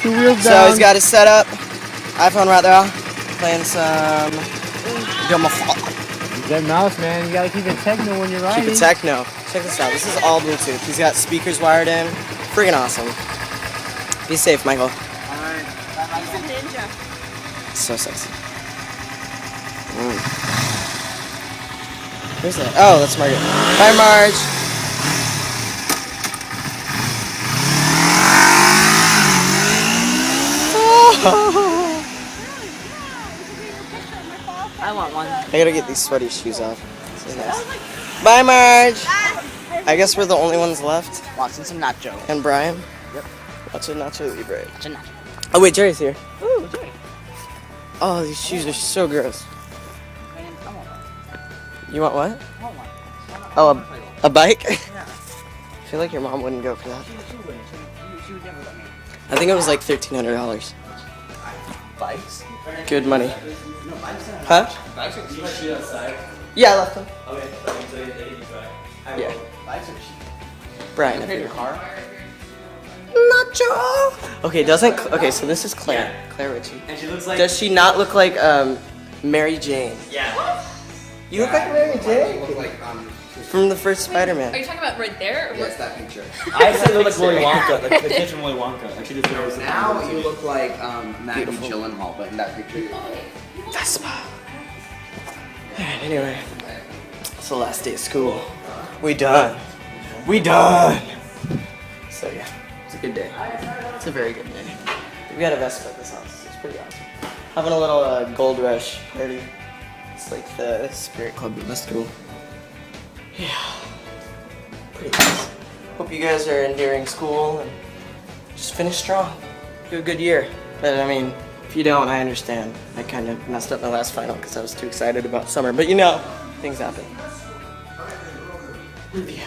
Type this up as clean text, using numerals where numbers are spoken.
2 wheels So down. he's got his setup. iPhone right there. Playing some. Dead mouse, man. You gotta keep it techno when you're riding. Keep it techno. Check this out. This is all Bluetooth. He's got speakers wired in. Freaking awesome. Be safe, Michael. Alright. He's a ninja. So sexy. Who's that? Oh, that's Margaret. Bye, Marge. I want one. I gotta get these sweaty shoes off. This is nice. Bye, Marge. I guess we're the only ones left. Watching some nacho. And Brian. Yep. Watching Nacho Libre. Watching nacho. Oh wait, Jerry's here. Ooh, Jerry. Oh, these shoes are so gross. I want one. You want what? I want one. Oh, a bike? Yeah. I feel like your mom wouldn't go for that. She would never let me. I think it was like $1,300. Bikes? Good money. No, bikes are Huh? Bikes are cheap. Yeah, I left them. Okay, so they need to try. Yeah. Bikes are cheap. Brian, You if pay you your car? Nacho. Okay, doesn't okay? So this is Claire. Claire Ritchie. And she looks like. Does she not look like Mary Jane? Yeah. You look like Mary Jane Look like from the first Are Spider-Man. you talking about right there? Or yes, that picture. I said they look like Willy Wonka, like the kid from Willy Wonka. Like she just knows. Now you look like Maggie Gyllenhaal, but in that picture. Vespa. Alright, anyway, it's the last day of school. We done. We done. So yeah, it's a good day. It's a very good day. We got a Vespa at this house. It's pretty awesome. Having a little Gold Rush party. It's like the Spirit Club of West School. Yeah. Pretty nice. Hope you guys are enduring school and just finish strong. Do a good year. But I mean, if you don't, I understand. I kind of messed up my last final because I was too excited about summer. But you know, things happen. Review.